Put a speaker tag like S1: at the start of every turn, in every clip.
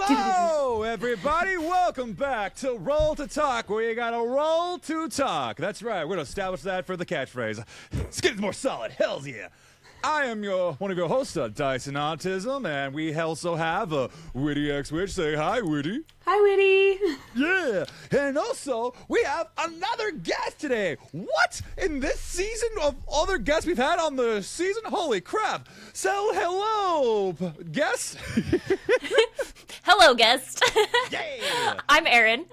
S1: Hello, everybody. Welcome back to Roll to Talk, where you gotta roll to talk. That's right. We're gonna establish that for the catchphrase. Let's get it more solid. Hells yeah. I am one of your hosts, Dice&Autism, and we also have a Witty X Witch. Say hi, Witty.
S2: Hi, Witty.
S1: Yeah, and also we have another guest today. What? In this season of other guests we've had on the season? Holy crap. So, hello, guest.
S2: Hello, guest.
S1: Yeah.
S2: I'm Erin.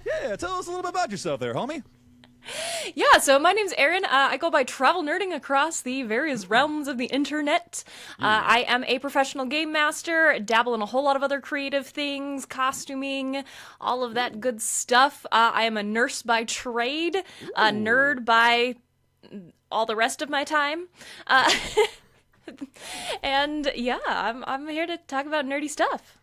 S1: Yeah, tell us a little bit about yourself there, homie.
S2: Yeah, so my name's Erin. I go by Travelnerding across the various realms of the internet. I am a professional game master, dabble in a whole lot of other creative things, costuming, all of that good stuff. I am a nurse by trade, a nerd by all the rest of my time. And yeah, I'm here to talk about nerdy stuff.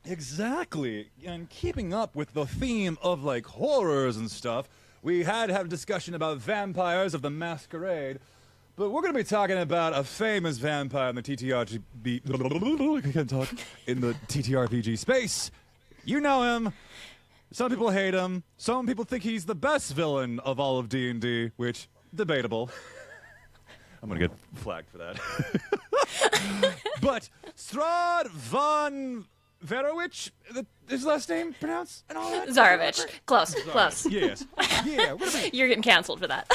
S1: Exactly. And keeping up with the theme of, like, horrors and stuff, we had to have a discussion about vampires of the masquerade, but we're going to be talking about a famous vampire in the I can't talk. In the TTRPG space. You know him. Some people hate him. Some people think he's the best villain of all of D&D, which, debatable. I'm going to get flagged for that. But Strahd von Verowich, his last name pronounced and all that?
S2: Zarovich. Close.
S1: Yes. Yeah.
S2: You're getting canceled for that.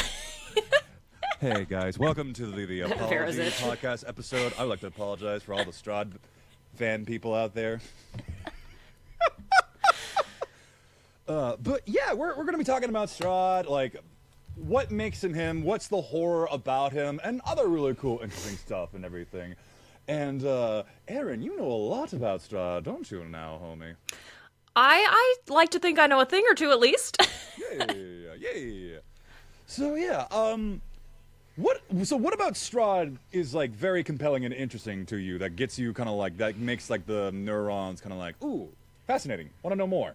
S1: Hey, guys. Welcome to the Apology
S2: Verozich.
S1: Podcast episode. I would like to apologize for all the Strahd fan people out there. But yeah, we're going to be talking about Strahd, like, what makes him, what's the horror about him, and other really cool, interesting stuff and everything. And, Erin, you know a lot about Strahd, don't you now, homie?
S2: I like to think I know a thing or two at least.
S1: Yeah. So, yeah, what about Strahd is, like, very compelling and interesting to you, that gets you kind of, like, that makes, like, the neurons kind of like, ooh, fascinating, want to know more?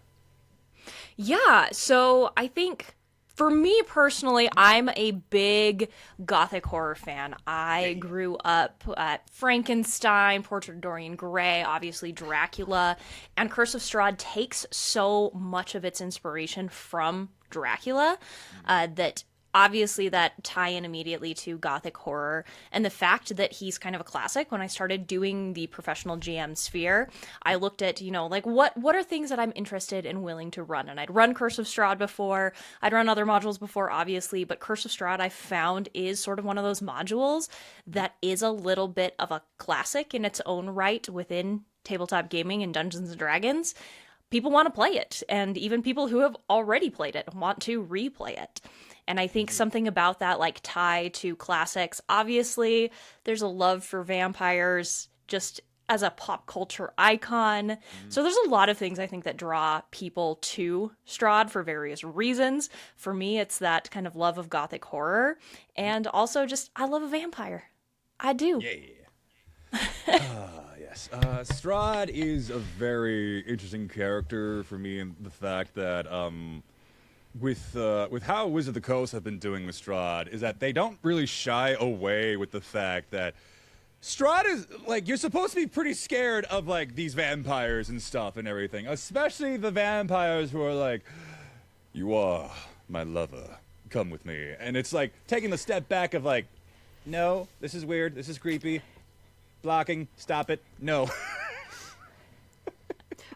S2: Yeah, so I think for me personally, I'm a big gothic horror fan. I grew up at Frankenstein, Portrait of Dorian Gray, obviously Dracula, and Curse of Strahd takes so much of its inspiration from Dracula that obviously that tie in immediately to gothic horror, and the fact that he's kind of a classic. When I started doing the professional GM sphere, I looked at, like what are things that I'm interested and willing to run, and I'd run Curse of Strahd before, I'd run other modules before, obviously, but Curse of Strahd I found is sort of one of those modules that is a little bit of a classic in its own right within tabletop gaming and Dungeons & Dragons. People want to play it, and even people who have already played it want to replay it. And I think something about that, like, tie to classics. Obviously, there's a love for vampires just as a pop culture icon. So there's a lot of things I think that draw people to Strahd for various reasons. For me, it's that kind of love of gothic horror. And also just, I love a vampire. I do.
S1: Yeah. Yes. Strahd is a very interesting character for me in the fact that, with how Wizards of the Coast have been doing with Strahd, is that they don't really shy away with the fact that Strahd is, like, you're supposed to be pretty scared of, like, these vampires and stuff and everything, especially the vampires who are like, you are my lover, come with me. And it's like taking the step back of, like, no, this is weird, this is creepy, blocking, stop it, no.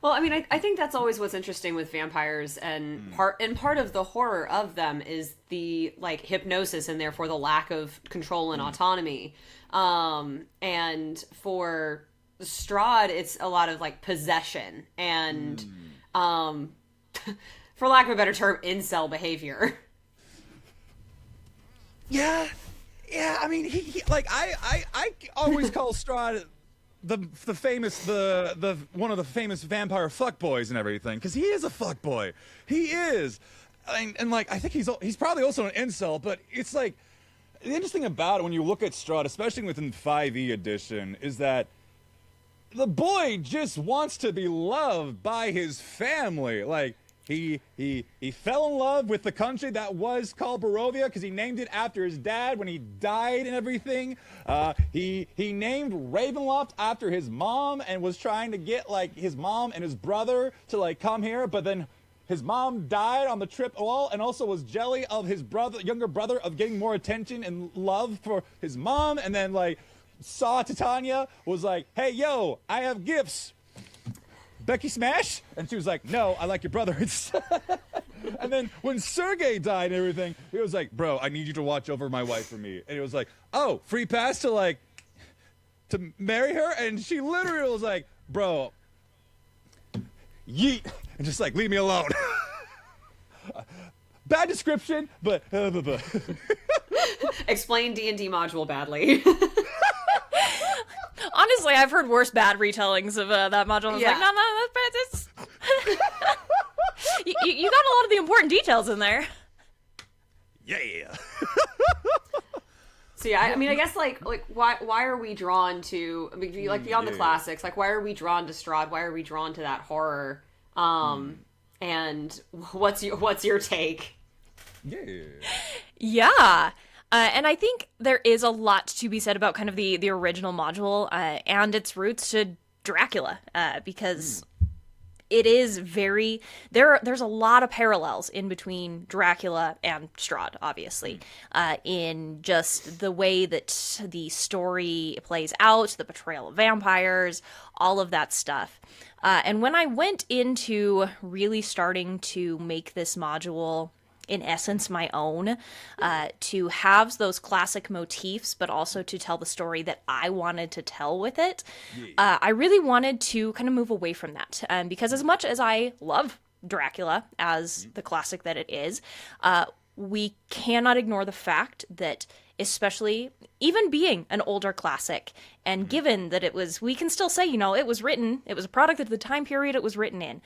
S3: Well, I mean, I think that's always what's interesting with vampires, and part of the horror of them is the, like, hypnosis and therefore the lack of control and autonomy. And for Strahd, it's a lot of, like, possession and, for lack of a better term, incel behavior.
S1: Yeah, I mean, he like, I always call Strahd the famous one of the famous vampire fuckboys and everything, because he is a fuckboy. He is, and like, I think he's probably also an incel. But it's like, the interesting about it when you look at Strahd, especially within 5e edition, is that the boy just wants to be loved by his family. Like, he fell in love with the country that was called Barovia because he named it after his dad when he died and everything. He named Ravenloft after his mom and was trying to get like his mom and his brother to like come here, but then his mom died on the trip and also was jelly of his younger brother of getting more attention and love for his mom, and then like saw Titania, was like, hey yo, I have gifts. Becky smash? And she was like, no, I like your brother. And then when Sergey died and everything, he was like, bro, I need you to watch over my wife for me. And it was like, oh, free pass to marry her? And she literally was like, bro, yeet. And just like, leave me alone. Bad description, but...
S3: Explain D&D module badly.
S2: Honestly, I've heard worse bad retellings of that module. I was like, no, that's bad. You got a lot of the important details in there.
S1: Yeah.
S3: So yeah, I mean, I guess like why are we drawn to? I mean, like beyond the classics, like why are we drawn to Strahd? Why are we drawn to that horror? And what's your take?
S2: Yeah. And I think there is a lot to be said about kind of the original module and its roots to Dracula, because it is very there's a lot of parallels in between Dracula and Strahd, obviously, in just the way that the story plays out, the portrayal of vampires, all of that stuff. And when I went into really starting to make this module in essence my own, to have those classic motifs, but also to tell the story that I wanted to tell with it. I really wanted to kind of move away from that, because as much as I love Dracula as the classic that it is, we cannot ignore the fact that, especially even being an older classic, and given that we can still say, it was a product of the time period it was written in.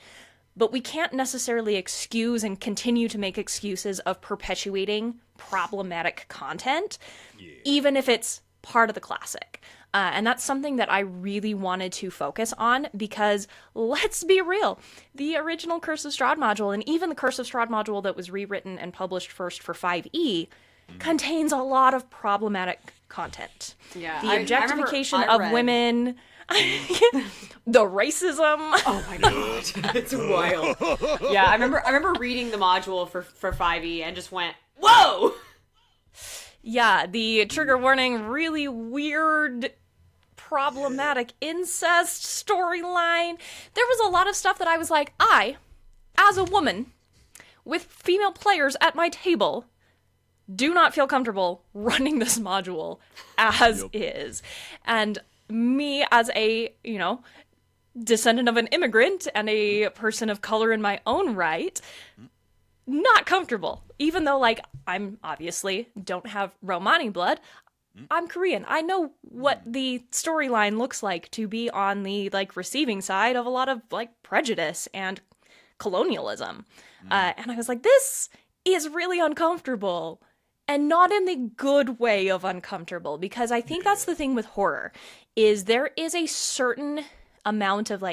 S2: But we can't necessarily excuse and continue to make excuses of perpetuating problematic content, even if it's part of the classic. And that's something that I really wanted to focus on, because let's be real, the original Curse of Strahd module, and even the Curse of Strahd module that was rewritten and published first for 5e, contains a lot of problematic content.
S3: Yeah,
S2: the objectification
S3: I
S2: of
S3: read.
S2: Women... the racism.
S3: Oh my god, it's wild. Yeah, I remember reading the module for 5e and just went, whoa.
S2: Yeah, the trigger warning, really weird, problematic incest storyline. There was a lot of stuff that I was like, I, as a woman, with female players at my table, do not feel comfortable running this module as is. And me as a, descendant of an immigrant and a person of color in my own right, not comfortable. Even though, I'm obviously don't have Romani blood, I'm Korean. I know what the storyline looks like to be on the, receiving side of a lot of, prejudice and colonialism. And I was like, this is really uncomfortable. And not in the good way of uncomfortable, because I think that's the thing with horror, is there is a certain amount of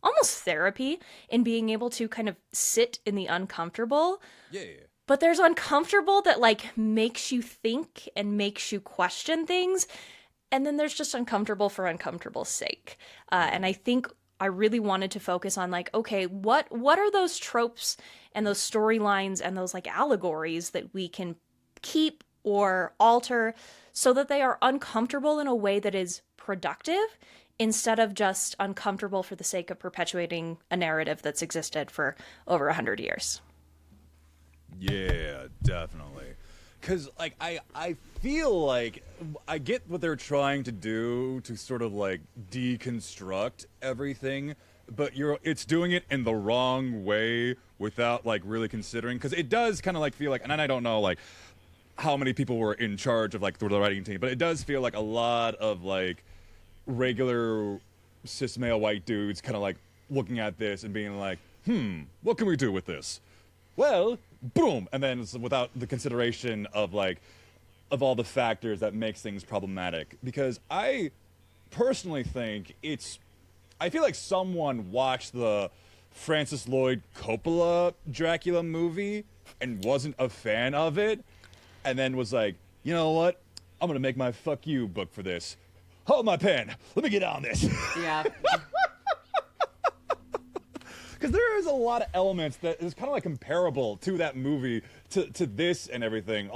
S2: almost therapy in being able to kind of sit in the uncomfortable. But there's uncomfortable that makes you think and makes you question things. And then there's just uncomfortable for uncomfortable's sake. And I think I really wanted to focus on okay, what are those tropes and those storylines and those allegories that we can keep or alter so that they are uncomfortable in a way that is productive, instead of just uncomfortable for the sake of perpetuating a narrative that's existed for over 100 years.
S1: Yeah, definitely. Because, I feel like I get what they're trying to do to sort of, deconstruct everything, but it's doing it in the wrong way without, really considering. Because it does kind of, feel and I don't know, how many people were in charge of, the writing team, but it does feel like a lot of, regular cis male white dudes kind of, looking at this and being like, what can we do with this? Well, boom! And then it's without the consideration of, of all the factors that makes things problematic. Because I personally think I feel like someone watched the Francis Lloyd Coppola Dracula movie and wasn't a fan of it, and then was like, you know what? I'm gonna make my fuck you book for this. Hold my pen. Let me get on this.
S3: Yeah.
S1: Because there is a lot of elements that is kind of like comparable to that movie, to this and everything,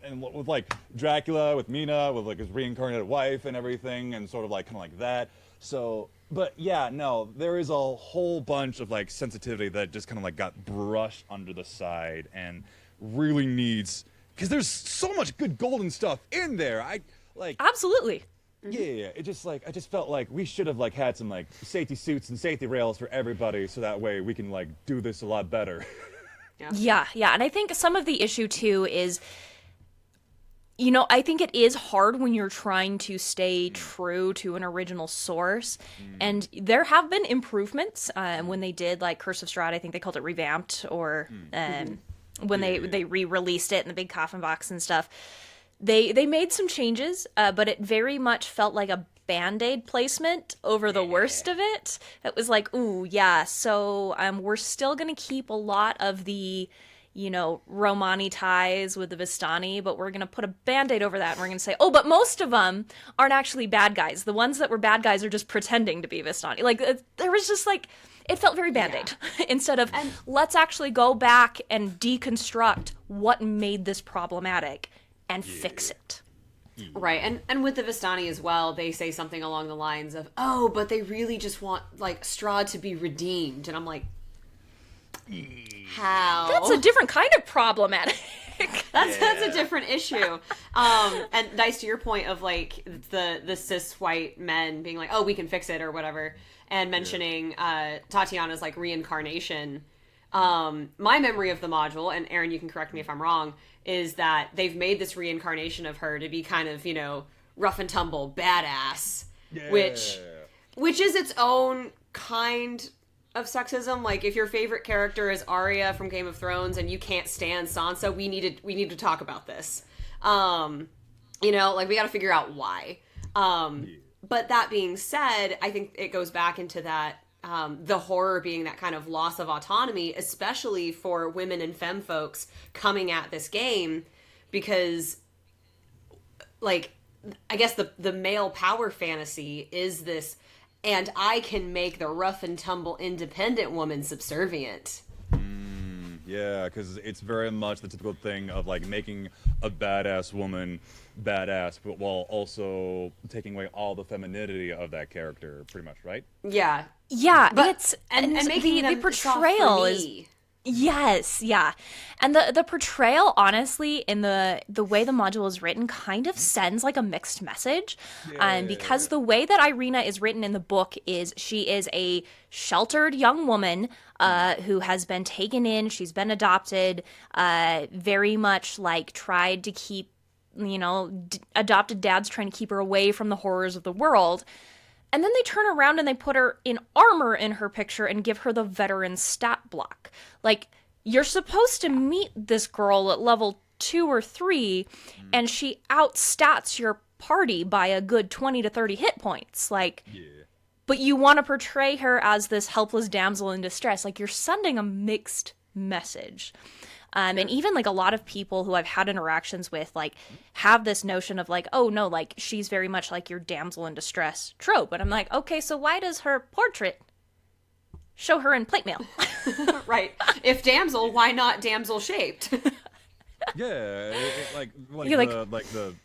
S1: and with like Dracula, with Mina, with like his reincarnated wife and everything, and sort of like kind of like that. So, but yeah, no, there is a whole bunch of like sensitivity that just kind of like got brushed under the side and really needs, because there's so much good golden stuff in there. I like
S2: Absolutely.
S1: Yeah, it just like I just felt like we should have like had some like safety suits and safety rails for everybody, so that way we can like do this a lot better.
S2: Yeah, and I think some of the issue too is, I think it is hard when you're trying to stay true to an original source, and there have been improvements when they did like Curse of Strahd. I think they called it revamped, or when they re-released it in the big coffin box and stuff. They made some changes, but it very much felt like a Band-Aid placement over the worst of it. It was like, ooh, yeah, so we're still going to keep a lot of the, Romani ties with the Vistani, but we're going to put a Band-Aid over that, and we're going to say, oh, but most of them aren't actually bad guys. The ones that were bad guys are just pretending to be Vistani. Like, there was just like, it felt very Band-Aid. Instead of, let's actually go back and deconstruct what made this problematic and fix it.
S3: Right, and with the Vistani as well, they say something along the lines of, oh, but they really just want, like, Strahd to be redeemed. And I'm like, how?
S2: That's a different kind of problematic.
S3: That's a different issue. And Dice, to your point of, like, the cis white men being like, oh, we can fix it or whatever, and mentioning Tatiana's, like, reincarnation. My memory of the module, and Aaron, you can correct me if I'm wrong, is that they've made this reincarnation of her to be kind of, rough and tumble, badass, which is its own kind of sexism. Like, if your favorite character is Arya from Game of Thrones and you can't stand Sansa, we need to talk about this. Like, we gotta figure out why. But that being said, I think it goes back into that, the horror being that kind of loss of autonomy, especially for women and femme folks coming at this game, because, like, I guess the male power fantasy is this, and I can make the rough and tumble independent woman subservient.
S1: Yeah, because it's very much the typical thing of like making a badass woman badass, but while also taking away all the femininity of that character, pretty much, right?
S3: Yeah.
S2: Yeah,
S3: But,
S2: it's
S3: and making
S2: the
S3: them
S2: portrayal
S3: soft for
S2: is
S3: me.
S2: yes, yeah, and the portrayal, honestly, in the way the module is written, kind of sends like a mixed message, because the way that Irina is written in the book is she is a sheltered young woman who has been taken in, she's been adopted, very much like tried to keep, adopted dad's trying to keep her away from the horrors of the world. And then they turn around and they put her in armor in her picture and give her the veteran stat block. Like, you're supposed to meet this girl at level 2 or 3, and she outstats your party by a good 20 to 30 hit points. Like, but you want to portray her as this helpless damsel in distress. Like, you're sending a mixed message. And even, like, a lot of people who I've had interactions with, like, have this notion of, like, oh, no, like, she's very much like your damsel in distress trope. And I'm like, okay, so why does her portrait show her in plate mail?
S3: Right. If damsel, why not damsel shaped?
S1: Yeah, like
S2: You're
S1: the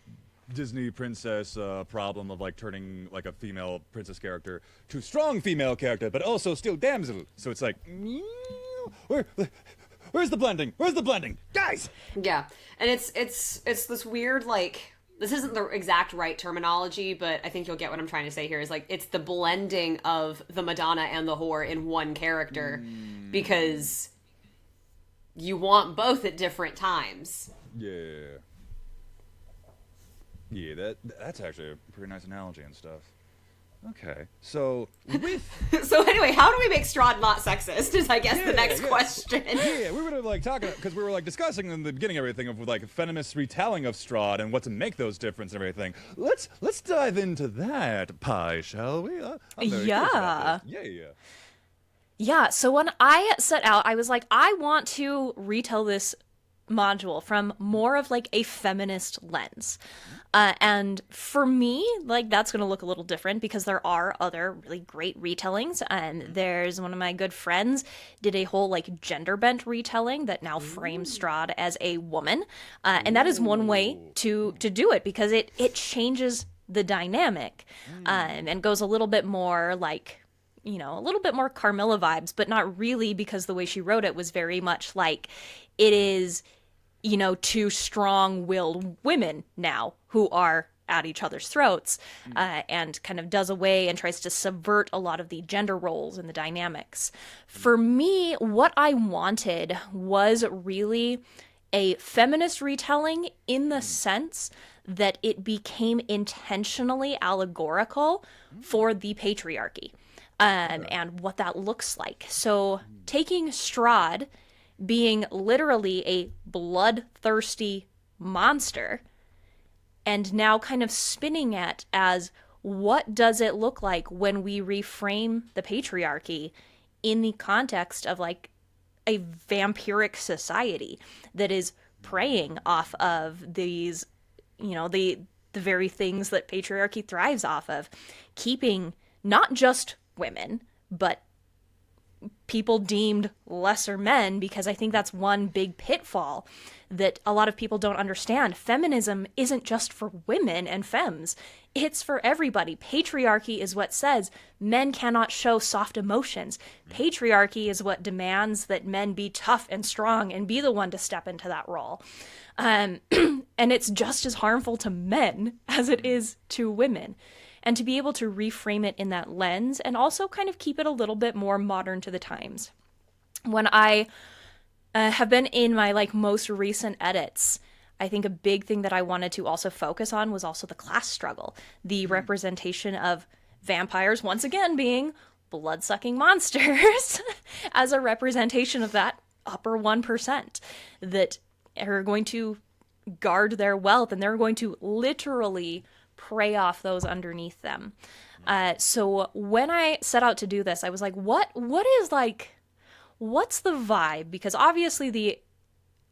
S1: Disney princess problem of like turning like a female princess character to a strong female character, but also still damsel. So it's like, where's the blending? Where's the blending, guys?
S3: Yeah, and it's this weird, like, this isn't the exact right terminology, but I think you'll get what I'm trying to say here, is like, it's the blending of the Madonna and the whore in one character, because you want both at different times.
S1: Yeah, that's actually a pretty nice analogy and stuff. Okay, so with
S3: So anyway, how do we make Strahd not sexist is, I guess, the next question.
S1: Yeah, we were like talking, because we were like discussing in the beginning everything of like feminist retelling of Strahd and what to make those difference and everything. Let's dive into that pie, shall we? I'm very curious about this. Yeah.
S2: Yeah, so when I set out, I was like, I want to retell this module from more of like a feminist lens. And for me, like that's going to look a little different because there are other really great retellings. And there's one of my good friends did a whole like gender bent retelling that now frames Strahd as a woman. And that is one way to do it because it changes the dynamic and goes a little bit more like, you know, a little bit more Carmilla vibes, but not really because the way she wrote it was very much like it is, you know, two strong-willed women now who are at each other's throats and kind of does away and tries to subvert a lot of the gender roles and the dynamics. For me, what I wanted was really a feminist retelling in the sense that it became intentionally allegorical for the patriarchy and what that looks like. So taking Strahd being literally a bloodthirsty monster and now kind of spinning it as what does it look like when we reframe the patriarchy in the context of like a vampiric society that is preying off of these, you know, the very things that patriarchy thrives off of, keeping not just women, but people deemed lesser men, because I think that's one big pitfall that a lot of people don't understand. Feminism isn't just for women and femmes. It's for everybody. Patriarchy is what says men cannot show soft emotions. Patriarchy is what demands that men be tough and strong and be the one to step into that role. And it's just as harmful to men as it is to women. And to be able to reframe it in that lens and also kind of keep it a little bit more modern to the times. When I have been in my like most recent edits, I think a big thing that I wanted to also focus on was also the class struggle, the representation of vampires once again being blood-sucking monsters as a representation of that upper 1% that are going to guard their wealth and they're going to literally prey off those underneath them. So when I set out to do this, I was like, what's the vibe? Because obviously the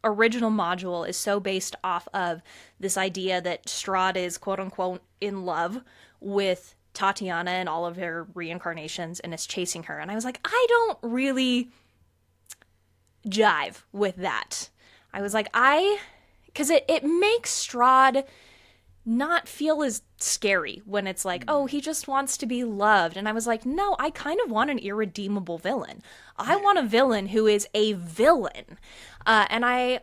S2: original module is so based off of this idea that Strahd is quote unquote in love with Tatiana and all of her reincarnations and is chasing her. And I was like, I don't really jive with that. I was like, because it makes Strahd not feel as scary when it's like, oh, he just wants to be loved. And I was like, no, I kind of want an irredeemable villain. I want a villain who is a villain. And I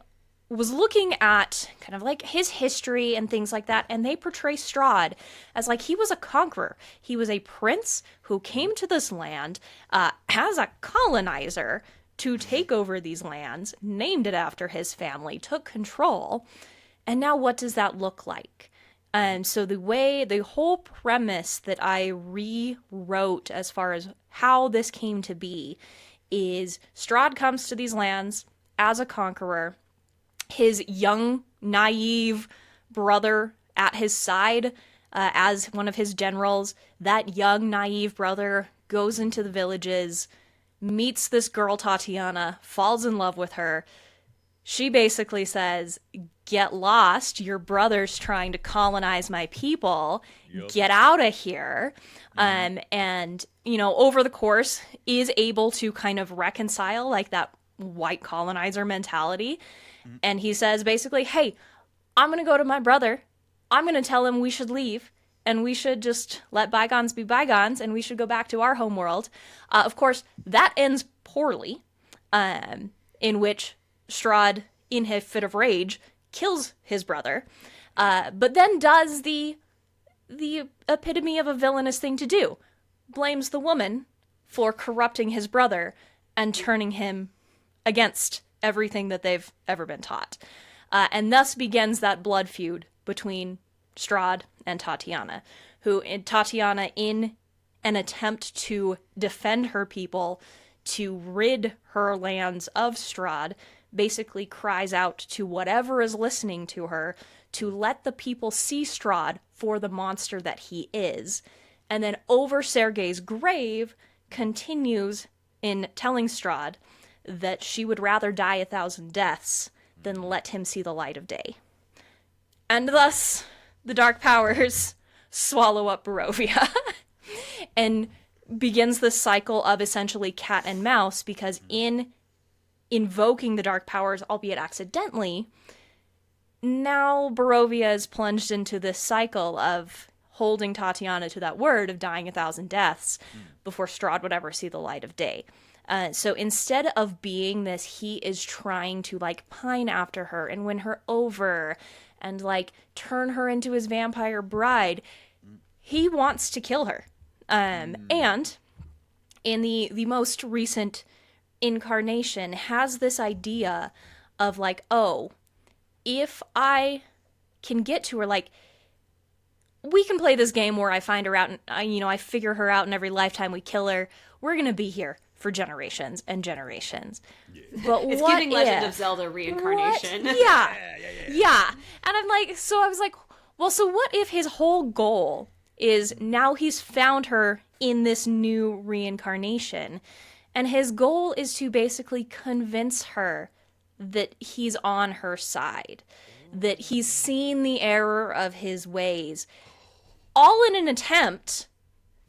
S2: was looking at kind of like his history and things like that, and they portray Strahd as like he was a conqueror. He was a prince who came to this land as a colonizer to take over these lands, named it after his family, took control. And now what does that look like? So the whole premise that I rewrote as far as how this came to be is Strahd comes to these lands as a conqueror, his young, naive brother at his side as one of his generals. That young, naive brother goes into the villages, meets this girl Tatiana, falls in love with her. She basically says, get lost, your brother's trying to colonize my people, get out of here. And, you know, over the course is able to kind of reconcile like that white colonizer mentality. And he says basically, hey, I'm going to go to my brother. I'm going to tell him we should leave and we should just let bygones be bygones and we should go back to our homeworld. Of course, that ends poorly, in which Strahd, in a fit of rage, kills his brother, but then does the epitome of a villainous thing to do. Blames the woman for corrupting his brother and turning him against everything that they've ever been taught. And thus begins that blood feud between Strahd and Tatiana, Tatiana, in an attempt to defend her people, to rid her lands of Strahd, basically cries out to whatever is listening to her to let the people see Strahd for the monster that he is. And then over Sergei's grave continues in telling Strahd that she would rather die 1,000 deaths than let him see the light of day. And thus, the dark powers swallow up Barovia and begins this cycle of essentially cat and mouse, because in invoking the dark powers, albeit accidentally, now Barovia is plunged into this cycle of holding Tatiana to that word of dying 1,000 deaths before Strahd would ever see the light of day. So instead of being this, he is trying to, like, pine after her and win her over and, like, turn her into his vampire bride. He wants to kill her. And in the most recent incarnation has this idea of, like, oh, if I can get to her, like, we can play this game where I find her out and, I figure her out, and every lifetime we kill her, we're going to be here for generations and generations. Yeah. But
S3: it's
S2: what
S3: giving Legend of Zelda reincarnation.
S2: Yeah. And I'm like, so I was like, well, so what if his whole goal is now he's found her in this new reincarnation, and his goal is to basically convince her that he's on her side, that he's seen the error of his ways, all in an attempt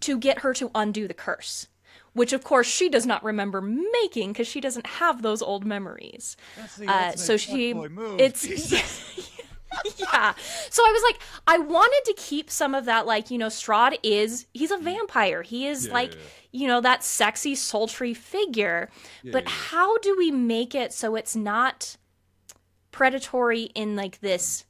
S2: to get her to undo the curse, which of course she does not remember making because she doesn't have those old memories. So she, it's yeah. So I was like, I wanted to keep some of that, like, Strahd he's a vampire. He is that sexy, sultry figure. But how do we make it so it's not predatory in, like, this,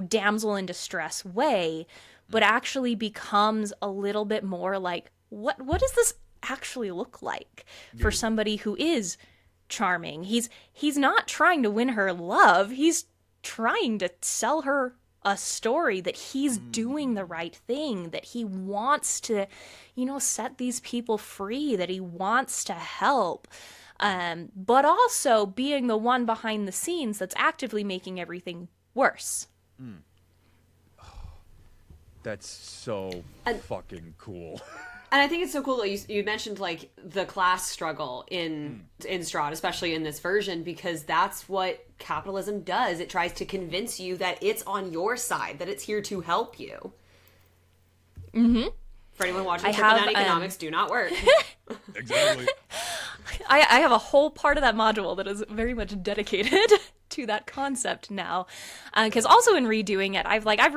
S2: damsel in distress way, but actually becomes a little bit more like, what does this actually look like for somebody who is charming? He's not trying to win her love. He's trying to sell her a story that he's doing the right thing, that he wants to, set these people free, that he wants to help. But also being the one behind the scenes that's actively making everything worse.
S1: That's so fucking cool.
S3: And I think it's so cool that you mentioned, like, the class struggle in Strahd, especially in this version, because that's what capitalism does. It tries to convince you that it's on your side, that it's here to help you. Mm-hmm. For anyone watching, economics do not work.
S1: Exactly.
S2: I have a whole part of that module that is very much dedicated to that concept now, because also in redoing it, I was like, I'm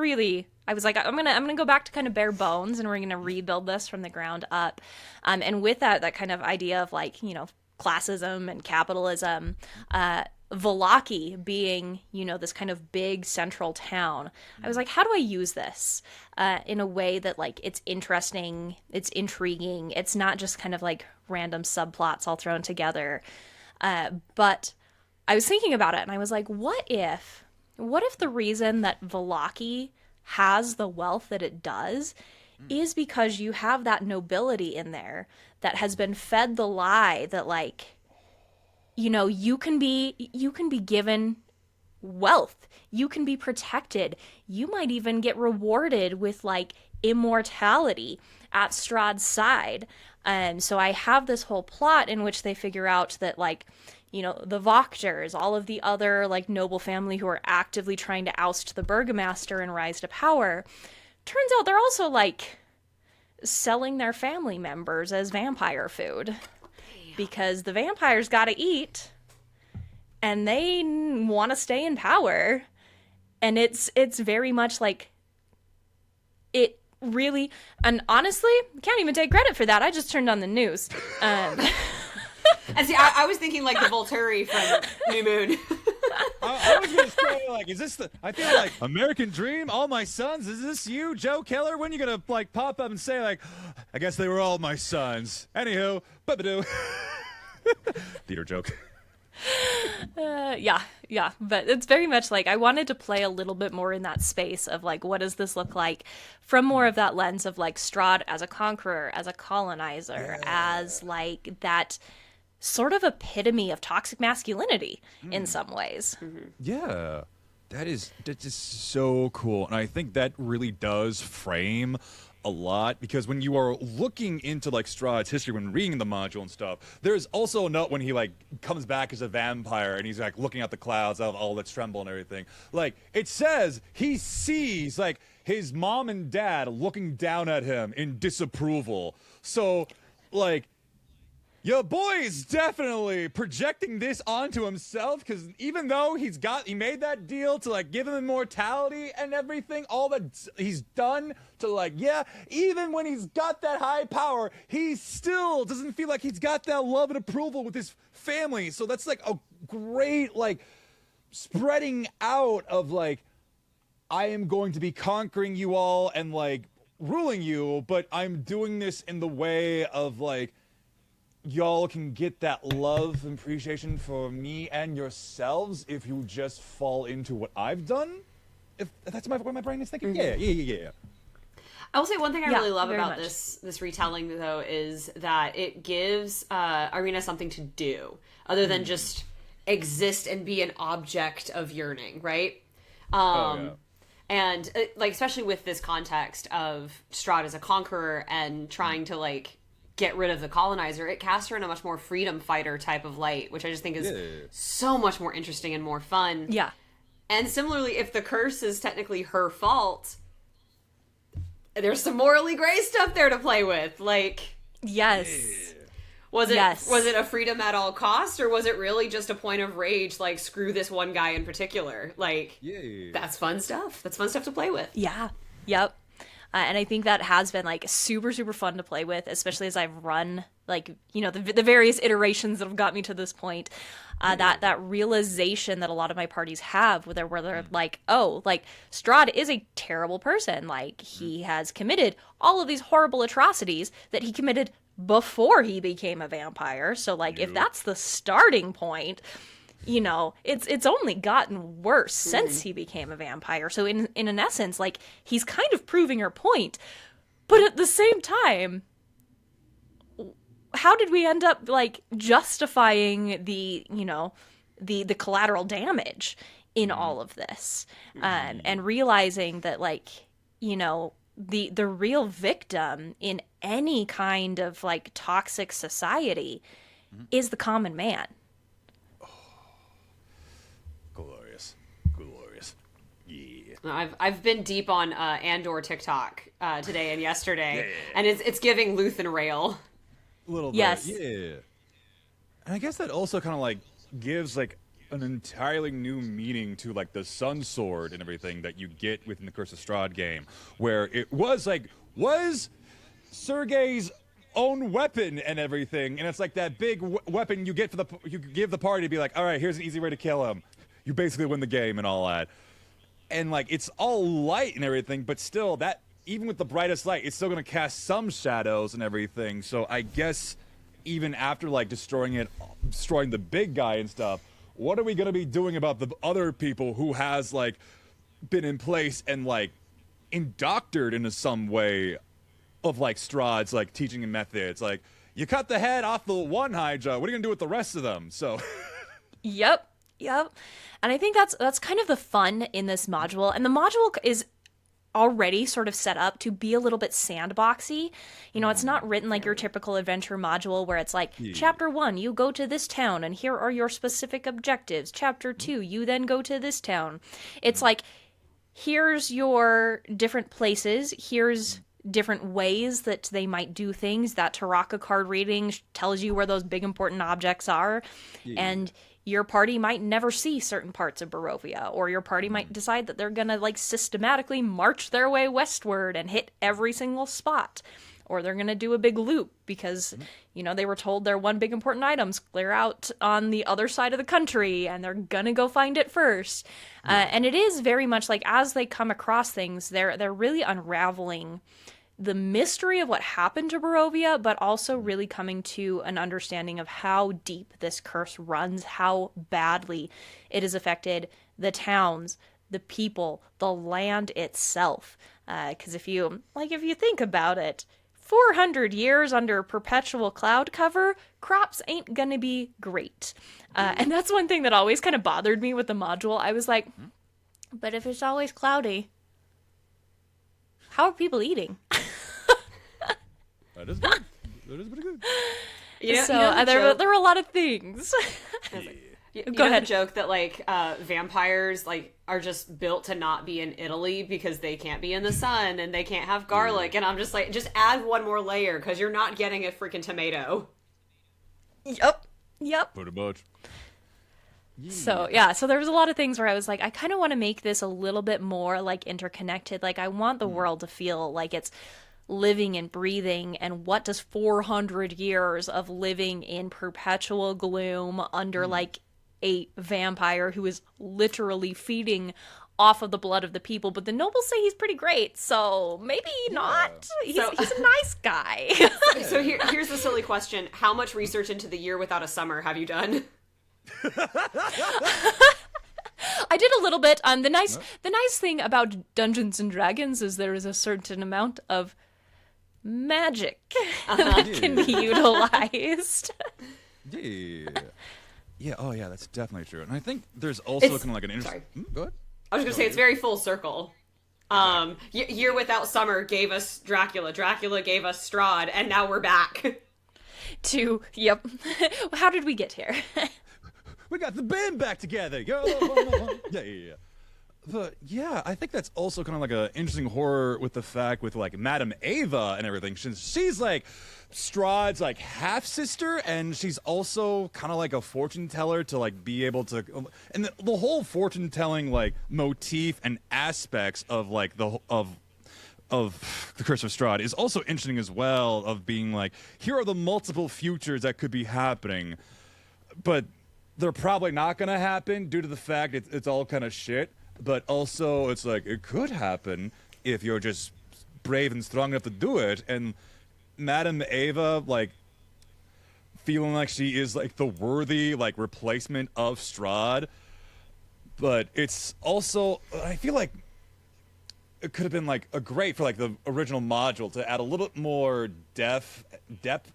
S2: gonna go back to kind of bare bones, and we're gonna rebuild this from the ground up, and with that kind of idea of, like, classism and capitalism, Vallaki being, this kind of big central town, I was like, how do I use this in a way that, like, it's interesting, it's intriguing, it's not just kind of like random subplots all thrown together, but I was thinking about it, and I was like, what if the reason that Vallaki has the wealth that it does is because you have that nobility in there that has been fed the lie that, like, you can be given wealth, you can be protected, you might even get rewarded with, like, immortality at Strahd's side. So I have this whole plot in which they figure out that, like, the Wachters, all of the other, like, noble family who are actively trying to oust the Burgomaster and rise to power, turns out they're also, like, selling their family members as vampire food. Because the vampires gotta eat, and they want to stay in power. And it's very much like, it really, and honestly, can't even take credit for that. I just turned on the news.
S3: And see, I was thinking, like, the Volturi from New Moon.
S1: I was gonna say, like, is this I feel like American Dream, All My Sons, is this you, Joe Keller? When you gonna, like, pop up and say, like, I guess they were all my sons. Anywho, ba-ba-doo. Theater joke.
S2: Yeah, but it's very much like I wanted to play a little bit more in that space of, like, what does this look like from more of that lens of, like, Strahd as a conqueror, as a colonizer, as, like, that sort of epitome of toxic masculinity in some ways.
S1: Yeah, that's just so cool, and I think that really does frame a lot, because when you are looking into like Strahd's history when reading the module and stuff, there's also a note when he like comes back as a vampire and he's like looking at the clouds of all that's tremble and everything. Like it says he sees like his mom and dad looking down at him in disapproval. So like your boy's definitely projecting this onto himself, because even though he made that deal to like give him immortality and everything, all that he's done to like, yeah, even when he's got that high power, he still doesn't feel like he's got that love and approval with his family. So that's like a great like spreading out of like, I am going to be conquering you all and like ruling you, but I'm doing this in the way of like, y'all can get that love and appreciation for me and yourselves if you just fall into what I've done. If that's what my brain is thinking. Yeah.
S3: I will say one thing I really love about
S2: much.
S3: this retelling, though, is that it gives Irina something to do other than just exist and be an object of yearning, right? And like especially with this context of Strahd as a conqueror and trying to like get rid of the colonizer, it casts her in a much more freedom fighter type of light, which I just think is so much more interesting and more fun.
S2: Yeah.
S3: And similarly, if the curse is technically her fault, there's some morally gray stuff there to play with. Like,
S2: Yes.
S3: was it
S2: Yes.
S3: was it a freedom at all cost, or was it really just a point of rage? Like, screw this one guy in particular. Like, that's fun stuff. That's fun stuff to play with.
S2: Yeah. Yep. And I think that has been like super, super fun to play with, especially as I've run like, you know, the various iterations that have got me to this point. That realization that a lot of my parties have where they're like, oh, like Strahd is a terrible person. Like he has committed all of these horrible atrocities that he committed before he became a vampire. So like if that's the starting point, you know, it's only gotten worse since he became a vampire. So in an essence, like he's kind of proving her point, but at the same time, how did we end up like justifying the, you know, the collateral damage in all of this, and realizing that like, you know, the real victim in any kind of like toxic society is the common man.
S1: Glorious. Yeah.
S3: I've been deep on Andor TikTok today and yesterday, and it's giving Luthen rail.
S1: A little bit.
S2: Yes.
S1: Yeah. And I guess that also kind of like gives like an entirely new meaning to like the Sun Sword and everything that you get within the Curse of Strahd game, where it was Sergei's own weapon and everything, and it's like that big weapon you get you give the party to be like, all right, here's an easy way to kill him. You basically win the game and all that. And like it's all light and everything, but still that even with the brightest light, it's still going to cast some shadows and everything. So I guess even after like destroying the big guy and stuff, what are we going to be doing about the other people who has like been in place and like indoctored into some way of like Strahd's like teaching and methods? Like you cut the head off the one Hydra, what are you going to do with the rest of them? So
S2: Yep. And I think that's kind of the fun in this module. And the module is already sort of set up to be a little bit sandboxy. You know, it's not written like your typical adventure module where it's like, chapter 1, you go to this town and here are your specific objectives. Chapter 2, you then go to this town. It's like, here's your different places. Here's different ways that they might do things. That Taraka card reading tells you where those big important objects are. And your party might never see certain parts of Barovia, or your party might decide that they're gonna like systematically march their way westward and hit every single spot, or they're gonna do a big loop because, you know, they were told their one big important item's clear out on the other side of the country and they're gonna go find it first. And it is very much like as they come across things, they're really unraveling the mystery of what happened to Barovia, but also really coming to an understanding of how deep this curse runs, how badly it has affected the towns, the people, the land itself. Because if you think about it, 400 years under perpetual cloud cover, crops ain't gonna be great. And that's one thing that always kind of bothered me with the module. I was like, but if it's always cloudy, how are people eating?
S1: That is good. That is pretty good.
S2: There were a lot of things.
S3: Go ahead. The joke that like vampires like are just built to not be in Italy because they can't be in the sun and they can't have garlic, and I'm just like, just add one more layer because you're not getting a freaking tomato.
S2: Yep.
S1: Pretty much.
S2: So there was a lot of things where I was like, I kind of want to make this a little bit more like interconnected. Like I want the world to feel like it's living and breathing, and what does 400 years of living in perpetual gloom under like a vampire who is literally feeding off of the blood of the people, but the nobles say he's pretty great, so maybe not. He's a nice guy.
S3: So here's the silly question. How much research into the year without a summer have you done?
S2: I did a little bit. The nice thing about Dungeons and Dragons is there is a certain amount of magic that can be utilized.
S1: Yeah, oh yeah, that's definitely true. And I think there's also kind of like an interesting... Go ahead.
S3: I was going to say, it's very full circle. Year Without Summer gave us Dracula. Dracula gave us Strahd, and now we're back.
S2: Yep. How did we get here?
S1: We got the band back together. Yo. Yeah. But yeah, I think that's also kind of like an interesting horror with the fact with like Madame Ava and everything. She's like Strahd's like half sister, and she's also kind of like a fortune teller to like be able to, and the whole fortune telling like motif and aspects of like of the Curse of Strahd is also interesting as well. Of being like, here are the multiple futures that could be happening, but they're probably not going to happen due to the fact it's all kind of shit. But also, it's like, it could happen if you're just brave and strong enough to do it. And Madame Ava, like, feeling like she is, like, the worthy, like, replacement of Strahd. But it's also, I feel like it could have been, like, a great for, like, the original module to add a little bit more depth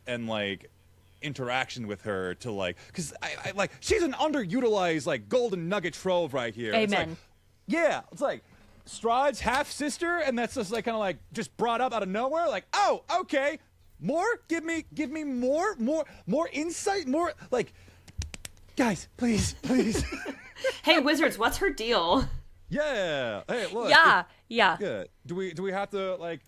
S1: and, like, interaction with her to, like, because I like, she's an underutilized, like, golden nugget trove right here.
S2: Amen.
S1: It's like, yeah, it's like Strahd's half sister, and that's just like kind of like just brought up out of nowhere. Like, oh, okay, more. Give me more insight, more like, guys, please.
S3: Hey, wizards, what's her deal?
S1: Yeah. Hey, look.
S2: Yeah.
S1: Good. Do we have to like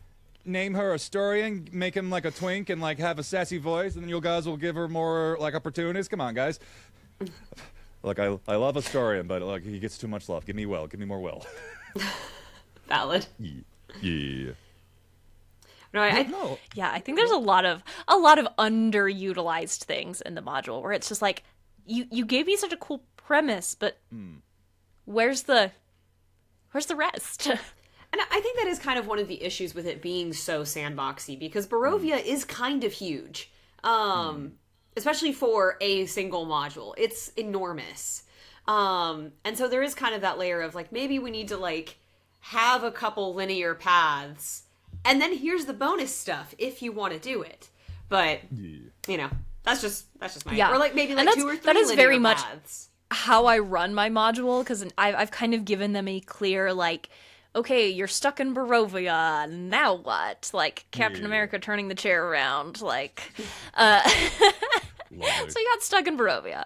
S1: name her Asturian, make him like a twink, and like have a sassy voice, and then you guys will give her more like opportunities? Come on, guys. Look, I love Asturian, but look, he gets too much love. Give me more Will.
S3: Valid.
S1: Yeah.
S3: No,
S2: I think there's a lot of underutilized things in the module where it's just like, you gave me such a cool premise, but where's the rest? And
S3: I think that is kind of one of the issues with it being so sandboxy, because Barovia is kind of huge. Especially for a single module. It's enormous. And so there is kind of that layer of like, maybe we need to like have a couple linear paths, and then here's the bonus stuff if you want to do it. But you know, that's just my or like maybe like 2 or 3
S2: that is
S3: linear
S2: very much
S3: paths.
S2: How I run my module, because I've kind of given them a clear like, okay, you're stuck in Barovia, now what? Like Captain America turning the chair around, like so you got stuck in Barovia.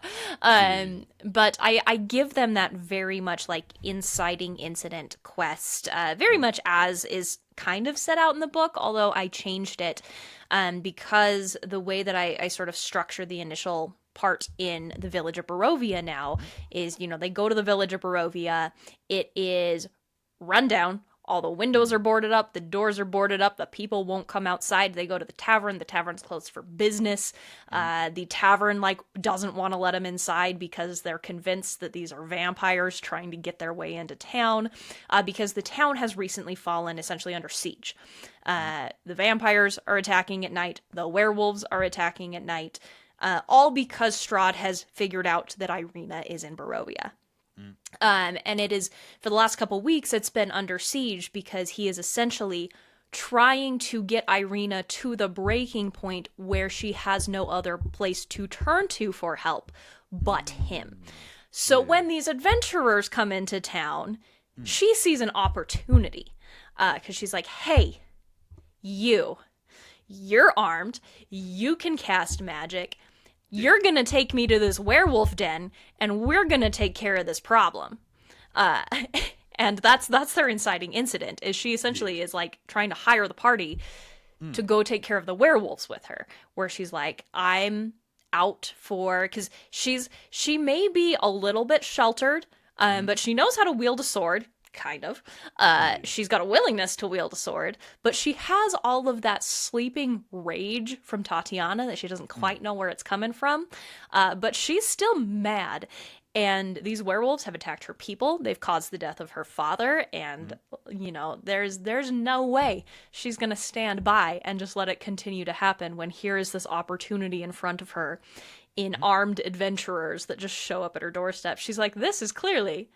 S2: But I give them that very much like inciting incident quest, very much as is kind of set out in the book, although I changed it because the way that I sort of structure the initial part in the village of Barovia now is, they go to the village of Barovia. It is run down. All the windows are boarded up. The doors are boarded up. The people won't come outside. They go to the tavern. The tavern's closed for business. The tavern, doesn't want to let them inside because they're convinced that these are vampires trying to get their way into town, because the town has recently fallen essentially under siege. The vampires are attacking at night. The werewolves are attacking at night. All because Strahd has figured out that Irina is in Barovia. And it is, for the last couple weeks, it's been under siege because he is essentially trying to get Irina to the breaking point where she has no other place to turn to for help but him. So when these adventurers come into town, she sees an opportunity because she's like, hey, you you're armed, you can cast magic, you're gonna take me to this werewolf den, and we're gonna take care of this problem. Uh, and that's their inciting incident, is she essentially is like trying to hire the party to go take care of the werewolves with her, where she's like, I'm out for, because she may be a little bit sheltered, but she knows how to wield a sword, kind of. She's got a willingness to wield a sword, but she has all of that sleeping rage from Tatiana that she doesn't quite know where it's coming from. But she's still mad. And these werewolves have attacked her people. They've caused the death of her father. And, you know, there's no way she's going to stand by and just let it continue to happen when here is this opportunity in front of her in armed adventurers that just show up at her doorstep. She's like, this is clearly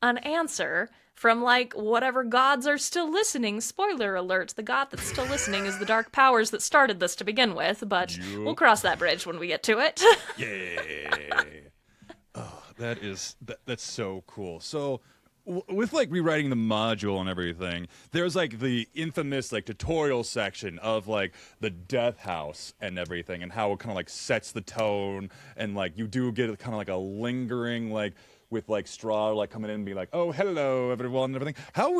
S2: an answer from, like, whatever gods are still listening. Spoiler alert, the god that's still listening is the dark powers that started this to begin with, but we'll cross that bridge when we get to it.
S1: Yay! Oh, that's so cool. So, with like rewriting the module and everything, there's like the infamous like tutorial section of like the death house and everything, and how it kind of like sets the tone, and like you do get kind of like a lingering like with like Strahd like coming in and being like, oh hello everyone and everything. How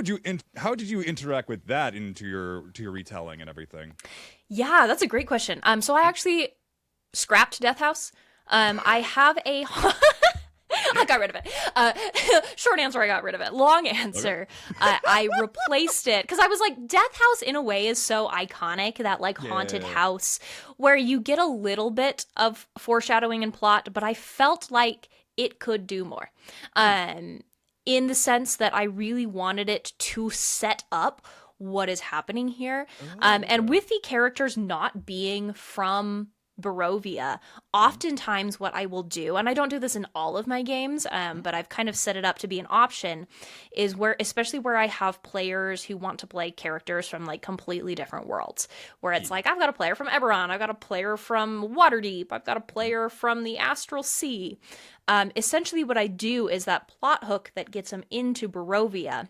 S1: did you interact with that into your retelling and everything?
S2: Yeah, that's a great question. So I actually scrapped Death House. I have a I got rid of it. Short answer, I got rid of it. Long answer, okay. I replaced it because I was like, Death House in a way is so iconic, that like haunted house where you get a little bit of foreshadowing and plot, but I felt like it could do more. In the sense that I really wanted it to set up what is happening here. And with the characters not being from Barovia, oftentimes what I will do, and I don't do this in all of my games, but I've kind of set it up to be an option, is where, especially where I have players who want to play characters from like completely different worlds, where it's like, I've got a player from Eberron, I've got a player from Waterdeep, I've got a player from the Astral Sea. Essentially what I do is that plot hook that gets them into Barovia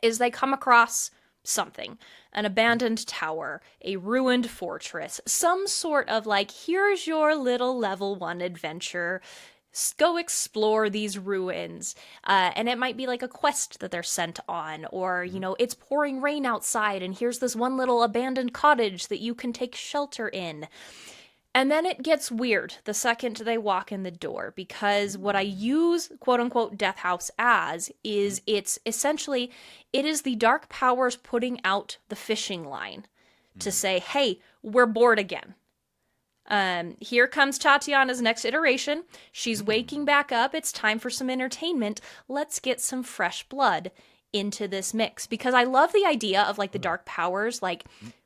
S2: is they come across something, an abandoned tower, a ruined fortress, some sort of like, here's your little level 1 adventure, go explore these ruins. And it might be like a quest that they're sent on, or, you know, it's pouring rain outside and here's this one little abandoned cottage that you can take shelter in. And then it gets weird the second they walk in the door, because what I use quote-unquote Death House as is it's essentially, it is the dark powers putting out the fishing line to say, hey, we're bored again. Here comes Tatiana's next iteration. She's waking back up. It's time for some entertainment. Let's get some fresh blood into this mix. Because I love the idea of like the dark powers like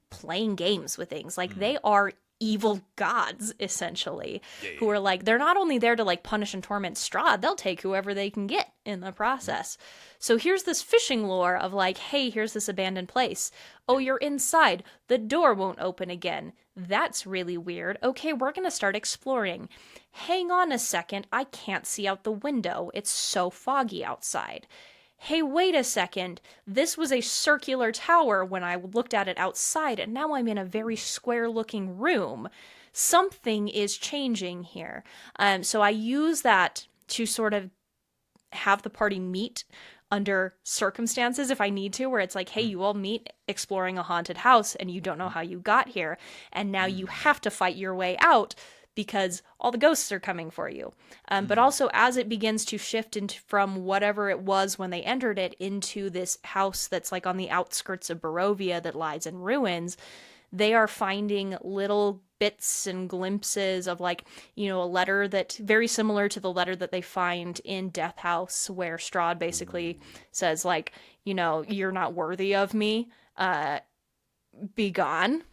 S2: playing games with things. Like they are evil gods, essentially, who are like, they're not only there to like punish and torment Strahd, they'll take whoever they can get in the process. So here's this fishing lore of like, hey, here's this abandoned place. Oh, you're inside. The door won't open again. That's really weird. Okay, we're gonna start exploring. Hang on a second, I can't see out the window. It's so foggy outside. Hey, wait a second, this was a circular tower when I looked at it outside, and now I'm in a very square-looking room. Something is changing here. So I use that to sort of have the party meet under circumstances if I need to, where it's like, hey, you all meet exploring a haunted house, and you don't know how you got here, and now you have to fight your way out, because all the ghosts are coming for you. But also, as it begins to shift into from whatever it was when they entered it into this house that's like on the outskirts of Barovia that lies in ruins, they are finding little bits and glimpses of like, you know, a letter that very similar to the letter that they find in Death House, where Strahd basically says like, you know, you're not worthy of me, be gone.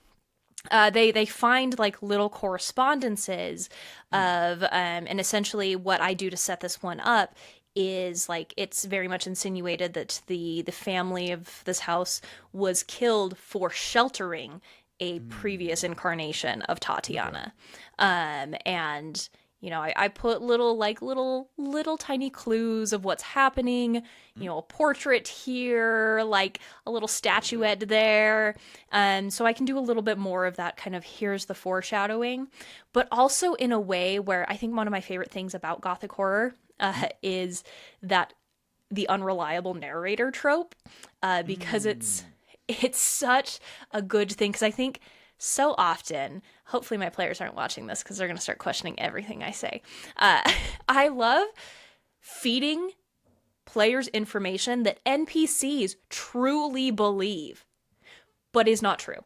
S2: They find like little correspondences of, and essentially what I do to set this one up is like, it's very much insinuated that the family of this house was killed for sheltering a previous incarnation of Tatiana. And You know, I put little tiny clues of what's happening, you know, a portrait here, like a little statuette there. So I can do a little bit more of that kind of here's the foreshadowing, but also in a way where I think one of my favorite things about Gothic horror is that the unreliable narrator trope, because it's such a good thing. Because I think so often, hopefully my players aren't watching this because they're going to start questioning everything I say. I love feeding players information that NPCs truly believe, but is not true.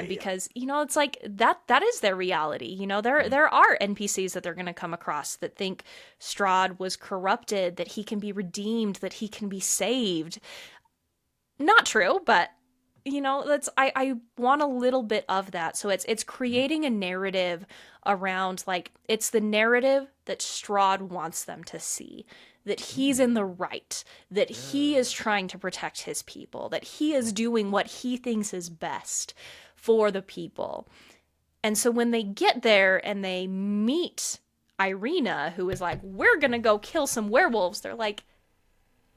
S2: Because, you know, it's like that is their reality. You know, there are NPCs that they're going to come across that think Strahd was corrupted, that he can be redeemed, that he can be saved. Not true, but you know, I want a little bit of that. So it's creating a narrative around, like, it's the narrative that Strahd wants them to see, that he's in the right, that he is trying to protect his people, that he is doing what he thinks is best for the people. And so when they get there and they meet Irina, who is like, we're gonna go kill some werewolves, they're like,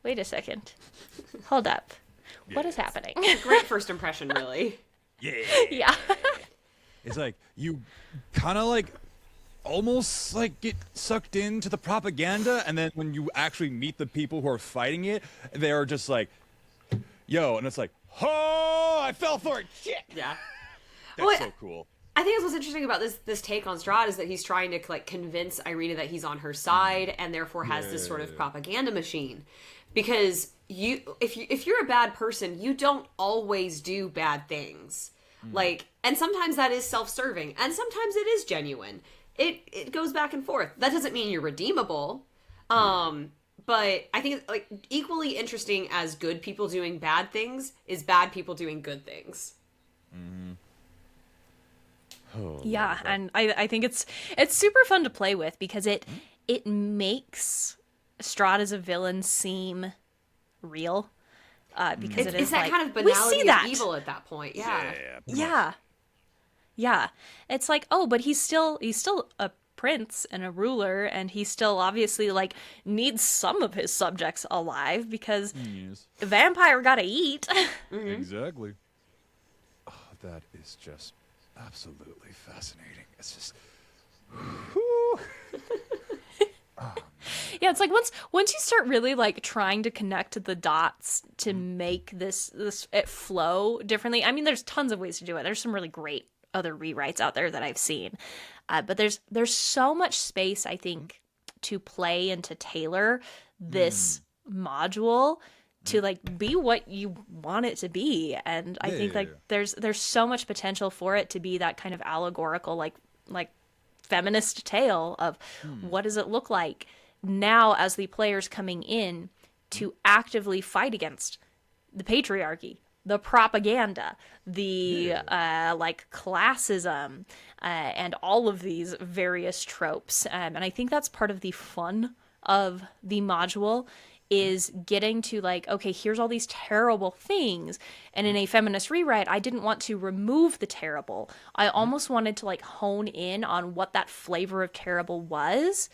S2: wait a second, hold up. What is happening?
S3: Great first impression, really.
S2: Yeah.
S1: It's like you kind of like almost like get sucked into the propaganda, and then when you actually meet the people who are fighting it, they're just like, yo, and it's like, oh, I fell for it. Shit.
S3: Yeah.
S1: That's so cool.
S3: I think what's interesting about this take on Strahd is that he's trying to like convince Irina that he's on her side, and therefore has this sort of propaganda machine. Because if you're a bad person, you don't always do bad things. Like, and sometimes that is self-serving, and sometimes it is genuine. It goes back and forth. That doesn't mean you're redeemable. But I think like equally interesting as good people doing bad things is bad people doing good things.
S1: Oh,
S2: Yeah, and I think it's super fun to play with because it makes Strahd as a villain seem real. Because it is
S3: it's that
S2: like,
S3: kind of
S2: we
S3: banality
S2: see that.
S3: of evil at that point. Yeah.
S2: Yeah. It's like, oh, but he's still a prince and a ruler, and he still obviously like needs some of his subjects alive because a vampire gotta eat.
S1: Exactly. Oh, that is just absolutely fascinating. It's just.
S2: Yeah, it's like once you start really like trying to connect the dots to make this it flow differently. I mean, there's tons of ways to do it. There's some really great other rewrites out there that I've seen, but there's so much space, I think, to play and to tailor this module to like be what you want it to be. And I think like there's so much potential for it to be that kind of allegorical like feminist tale of what does it look like now as the players coming in to actively fight against the patriarchy, the propaganda, the like classism, and all of these various tropes. And I think that's part of the fun of the module is getting to like, okay, here's all these terrible things. And in a feminist rewrite, I didn't want to remove the terrible. I almost wanted to like hone in on what that flavor of terrible was,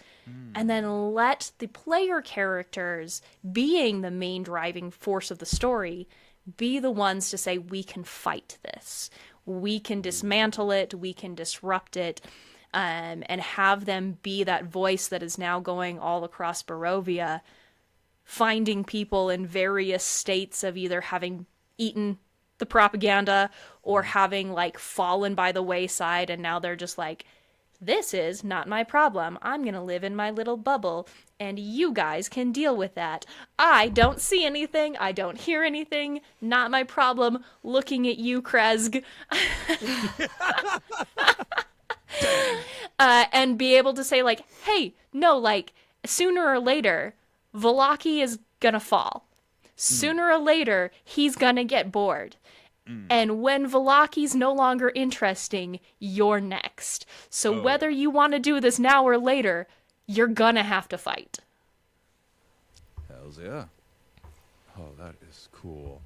S2: and then let the player characters, being the main driving force of the story, be the ones to say, we can fight this. We can dismantle it. We can disrupt it. And have them be that voice that is now going all across Barovia, finding people in various states of either having eaten the propaganda or having like fallen by the wayside, and now they're just like, this is not my problem. I'm gonna live in my little bubble, and you guys can deal with that. I don't see anything. I don't hear anything. Not my problem. Looking at you, Krezg. And be able to say like, hey, no, like sooner or later, Vallaki is gonna fall. Sooner or later, he's gonna get bored. And when Vallaki's no longer interesting, you're next. So whether you want to do this now or later, you're gonna have to fight.
S1: Hells yeah. Oh, that is cool.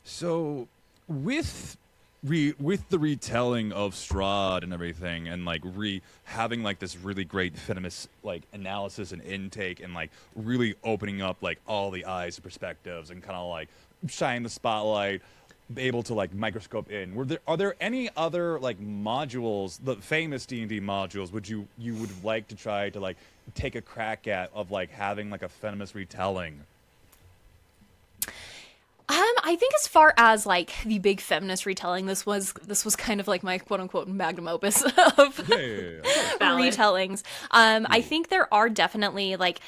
S1: So, with with the retelling of Strahd and everything, and like having like this really great venomous like analysis and intake, and like really opening up like all the eyes and perspectives, and kind of like shine the spotlight, able to like microscope in. Are there any other like modules, the famous D&D modules, you would like to try to like take a crack at, of like having like a venomous retelling?
S2: I think as far as like the big feminist retelling, this was kind of like my quote unquote magnum opus of retellings. I think there are definitely like,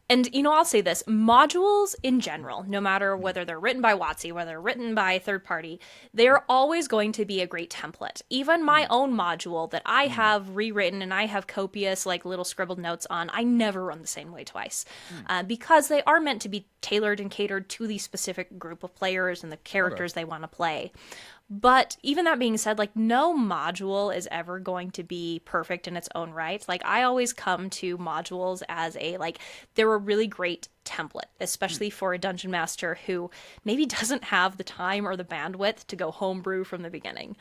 S2: and I'll say this, modules in general, no matter whether they're written by WotC, whether they're written by a third party, they're always going to be a great template. Even my own module that I have rewritten and I have copious like little scribbled notes on, I never run the same way twice, because they are meant to be tailored and catered to the specific group of players and the characters they want to play. But even that being said, like, no module is ever going to be perfect in its own right. Like, I always come to modules as they're a really great template, especially for a dungeon master who maybe doesn't have the time or the bandwidth to go homebrew from the beginning.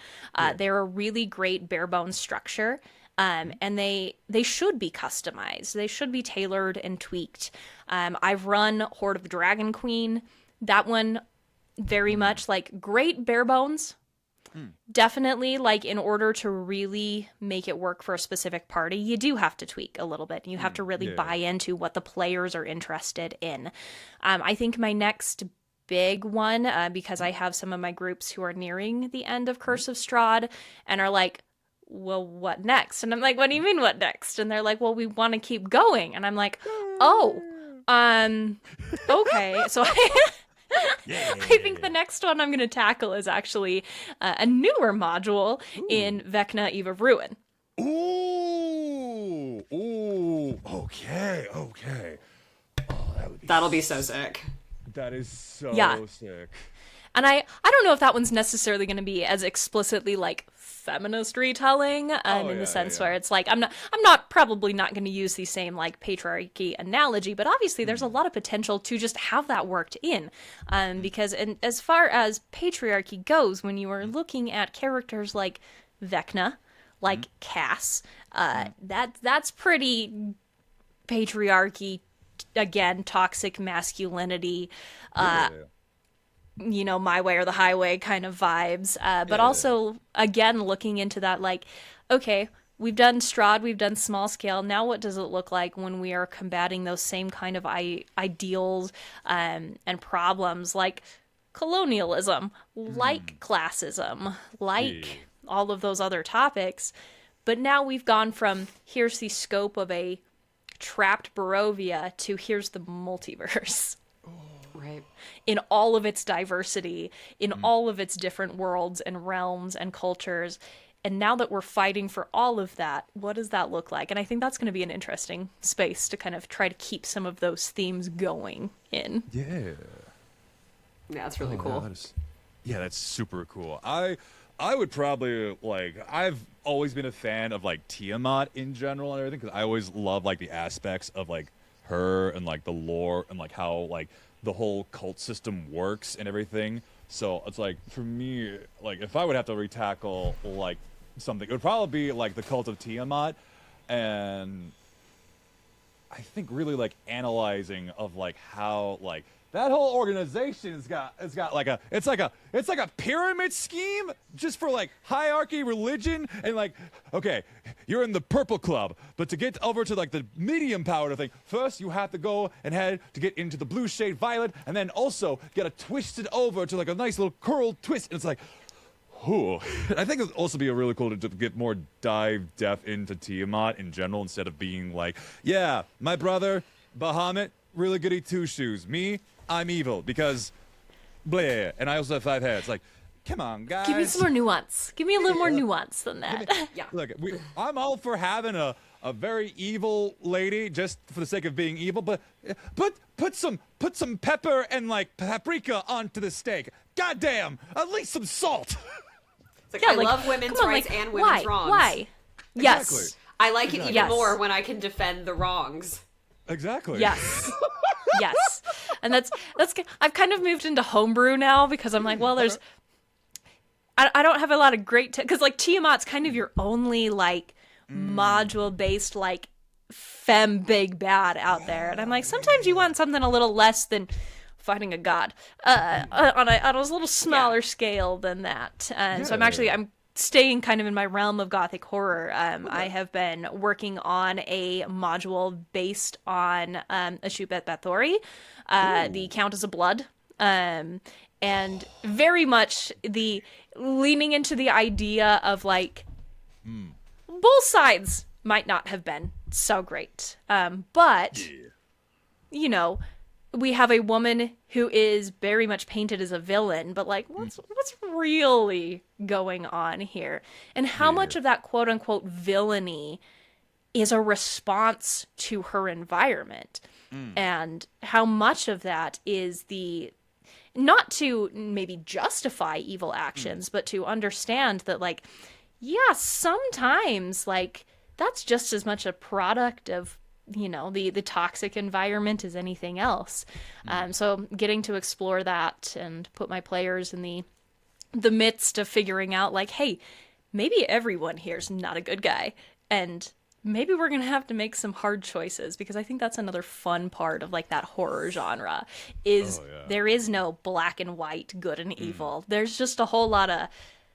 S2: They're a really great bare bones structure. And they should be customized. They should be tailored and tweaked. I've run Horde of the Dragon Queen. That one, very much like great bare bones. Definitely, like, in order to really make it work for a specific party, you do have to tweak a little bit. You have to really buy into what the players are interested in. I think my next big one, because I have some of my groups who are nearing the end of Curse of Strahd and are like, well, what next? And I'm like, what do you mean, what next? And they're like, well, we want to keep going. And I'm like, oh, okay. So I think the next one I'm going to tackle is actually a newer module in Vecna, Eve of Ruin.
S1: Ooh, okay. Oh,
S3: That'll be so sick.
S1: That is so sick.
S2: And I don't know if that one's necessarily going to be as explicitly like feminist retelling, in the sense where it's like I'm probably not going to use the same like patriarchy analogy, but obviously there's a lot of potential to just have that worked in, because as far as patriarchy goes, when you are looking at characters like Vecna, like Cass, that's pretty patriarchy, again, toxic masculinity, my way or the highway kind of vibes. But also, again, looking into that, like, okay, we've done Strahd, we've done small scale. Now what does it look like when we are combating those same kind of ideals and problems like colonialism, like classism, like all of those other topics? But now we've gone from here's the scope of a trapped Barovia to here's the multiverse.
S3: Right.
S2: In all of its diversity, in all of its different worlds and realms and cultures. And now that we're fighting for all of that, what does that look like? And I think that's going to be an interesting space to kind of try to keep some of those themes going in.
S1: Yeah,
S3: that's really cool.
S1: That's super cool. I would probably, like, I've always been a fan of like Tiamat in general and everything, because I always love like the aspects of like her and like the lore and like how like the whole cult system works and everything. So it's like, for me, like, if I would have to retackle like something, it would probably be like the cult of Tiamat, and I think really like analyzing of like how like that whole organization has got like it's like a pyramid scheme just for like hierarchy, religion, and like, okay, you're in the purple club, but to get over to like the medium power thing, first you have to go and head to get into the blue shade violet, and then also get it twisted over to like a nice little curled twist, and it's like, ooh. I think it would also be a really cool to get more dive depth into Tiamat in general, instead of being like, yeah, my brother Bahamut, really goody two shoes. Me, I'm evil because blah, and I also have 5 heads. Like, come on, guys.
S2: Give me some more nuance. Give me a little more nuance than that.
S3: Yeah.
S1: Look, I'm all for having a very evil lady just for the sake of being evil, but put some pepper and like paprika onto the steak. Goddamn, at least some salt.
S3: It's like, I love women's rights and women's wrongs.
S2: Why?
S1: Exactly.
S2: Yes.
S3: I like it even more when I can defend the wrongs.
S1: Exactly.
S2: Yes. Yes. And that's I've kind of moved into homebrew now, because I'm like, well, I don't have a lot of great because like Tiamat's kind of your only like module based like femme big bad out there, and I'm like, sometimes you want something a little less than fighting a god on a little smaller scale than that. So I'm staying kind of in my realm of gothic horror. I have been working on a module based on Ashupet Bathory, the Countess of Blood, and very much the leaning into the idea of like both sides might not have been so great, but you know, we have a woman who is very much painted as a villain, but like, what's really going on here? And how much of that quote unquote villainy is a response to her environment? And how much of that is not to maybe justify evil actions, but to understand that like, yeah, sometimes like that's just as much a product of, you know, the toxic environment as anything else. So getting to explore that and put my players in the midst of figuring out like, hey, maybe everyone here's not a good guy, and maybe we're gonna have to make some hard choices, because I think that's another fun part of like that horror genre is there is no black and white, good and evil. There's just a whole lot of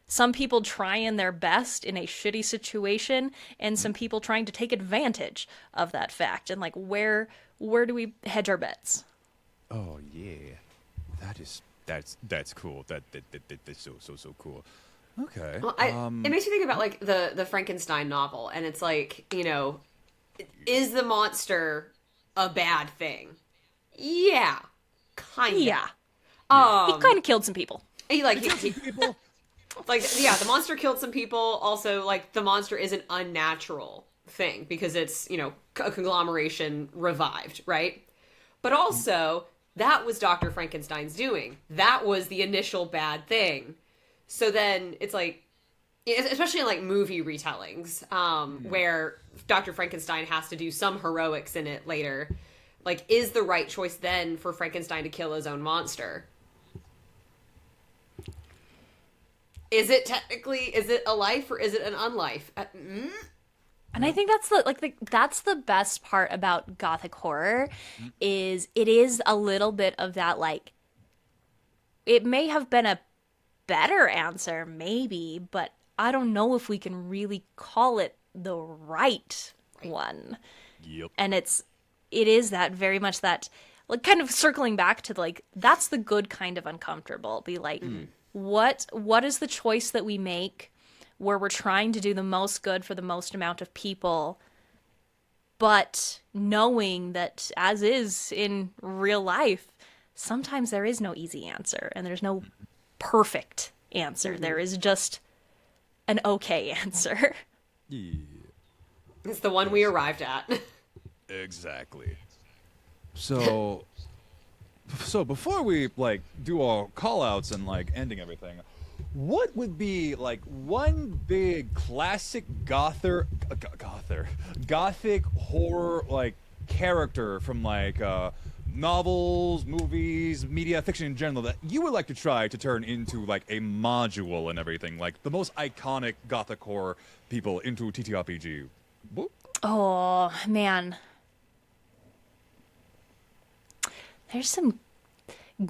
S2: some people trying their best in a shitty situation, and some people trying to take advantage of that fact. And like, where do we hedge our bets?
S1: Oh yeah, that's cool. That's so cool. Okay.
S3: Well, it makes me think about like the Frankenstein novel, and it's like, you know, is the monster a bad thing? Yeah, kind of.
S2: Yeah. He kind of killed some people.
S3: He people. Like, yeah, the monster killed some people. Also, like, the monster is an unnatural thing because it's, you know, a conglomeration revived, right? But also, that was Dr. Frankenstein's doing. That was the initial bad thing. So then it's like, especially in like movie retellings, where Dr. Frankenstein has to do some heroics in it later. Like, is the right choice then for Frankenstein to kill his own monster? Is it a life or is it an unlife?
S2: And I think that's the best part about gothic horror is it is a little bit of that, like, it may have been a better answer maybe, but I don't know if we can really call it the right one.
S1: Yep.
S2: And it is that very much that, like, kind of circling back to like, that's the good kind of uncomfortable. Be like, what is the choice that we make where we're trying to do the most good for the most amount of people, but knowing that, as is in real life, sometimes there is no easy answer and there's no perfect answer. There is just an okay answer.
S1: Yeah.
S3: It's the one we arrived at.
S1: Exactly. So before we like do our call outs and like ending everything, what would be like one big classic gothic horror like character from like novels, movies, media, fiction in general that you would like to try to turn into like a module and everything, like the most iconic gothic horror people into TTRPG? Whoop.
S2: Oh, man. There's some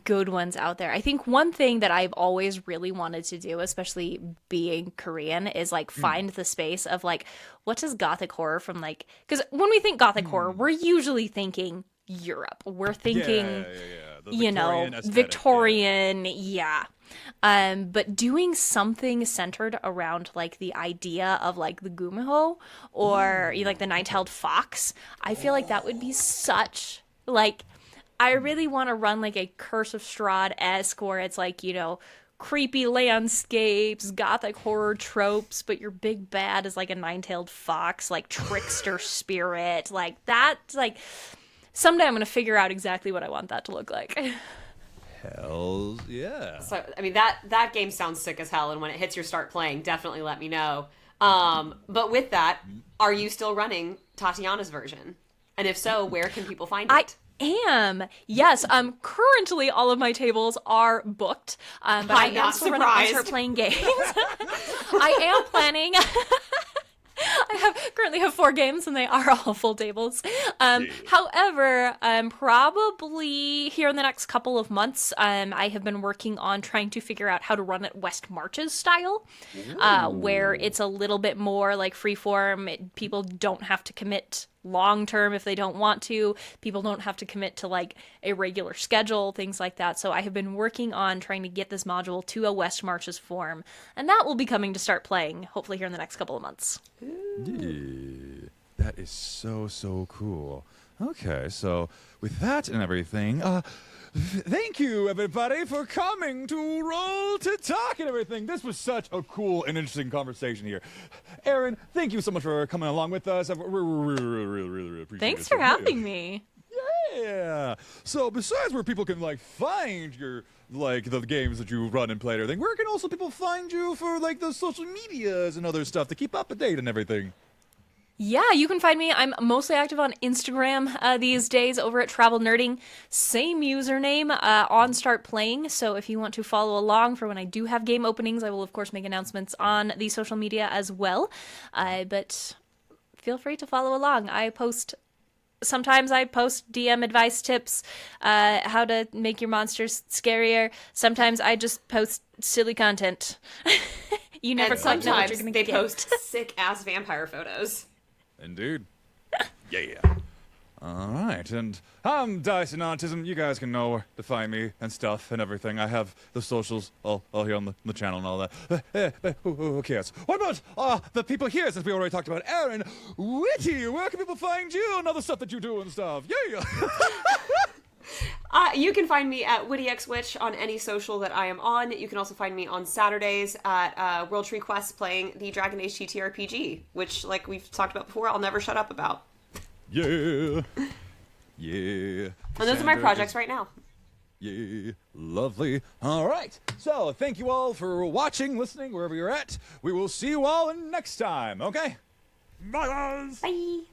S2: good ones out there. I think one thing that I've always really wanted to do, especially being Korean, is like find the space of like, what does gothic horror from like, because when we think gothic horror, we're usually thinking Europe. We're thinking, you know, Victorian, but doing something centered around like the idea of like the Gumiho or like the nine-tailed fox, I feel like that would be such like, I really want to run like a Curse of Strahd-esque where it's like, you know, creepy landscapes, gothic horror tropes, but your big bad is like a nine-tailed fox, like trickster spirit, like that. Like someday I'm going to figure out exactly what I want that to look like.
S1: Hells yeah.
S3: So, I mean, that game sounds sick as hell, and when it hits your start playing, definitely let me know. But with that, are you still running Tatiana's version? And if so, where can people find it?
S2: am. Yes, currently all of my tables are booked, but I
S3: I'm
S2: am
S3: not
S2: still running and start
S3: surprised.
S2: playing games. I am planning. Currently have 4 games, and they are all full tables. However, probably here in the next couple of months, I have been working on trying to figure out how to run it West Marches style, where it's a little bit more like freeform. People don't have to commit long term if they don't want to. People don't have to commit to like a regular schedule, things like that. So I have been working on trying to get this module to a West Marches form, and that will be coming to start playing hopefully here in the next couple of months.
S1: Yeah, that is so cool. Okay, so with that and everything, thank you everybody for coming to Roll to Talk and everything. This was such a cool and interesting conversation here. Aaron, thank you so much for coming along with us. Really appreciate it.
S2: Thanks for having me.
S1: Yeah. So besides where people can like find your like the games that you run and play and everything, where can also people find you for like the social medias and other stuff to keep up to date and everything?
S2: Yeah, you can find me. I'm mostly active on Instagram these days over at Travelnerding. Same username on Start Playing. So if you want to follow along for when I do have game openings, I will of course make announcements on the social media as well. But feel free to follow along. Sometimes I post DM advice tips, how to make your monsters scarier. Sometimes I just post silly content. You never
S3: And
S2: quite know what you're
S3: sometimes
S2: going to
S3: they
S2: get.
S3: post sick-ass vampire photos.
S1: Indeed. Yeah. All right, and I'm Dice&Autism. You guys can know where to find me and stuff and everything. I have the socials all here on the channel and all that. But who cares? What about the people here, since we already talked about Aaron? Witty, where can people find you and other stuff that you do and stuff? Yeah.
S3: You can find me at WittyXWitch on any social that I am on. You can also find me on Saturdays at World Tree Quest playing the Dragon Age TTRPG, which, like we've talked about before, I'll never shut up about.
S1: Yeah.
S3: And those are my projects right now.
S1: Yeah, lovely. All right, so thank you all for watching, listening, wherever you're at. We will see you all next time, okay? Bye, guys.
S3: Bye.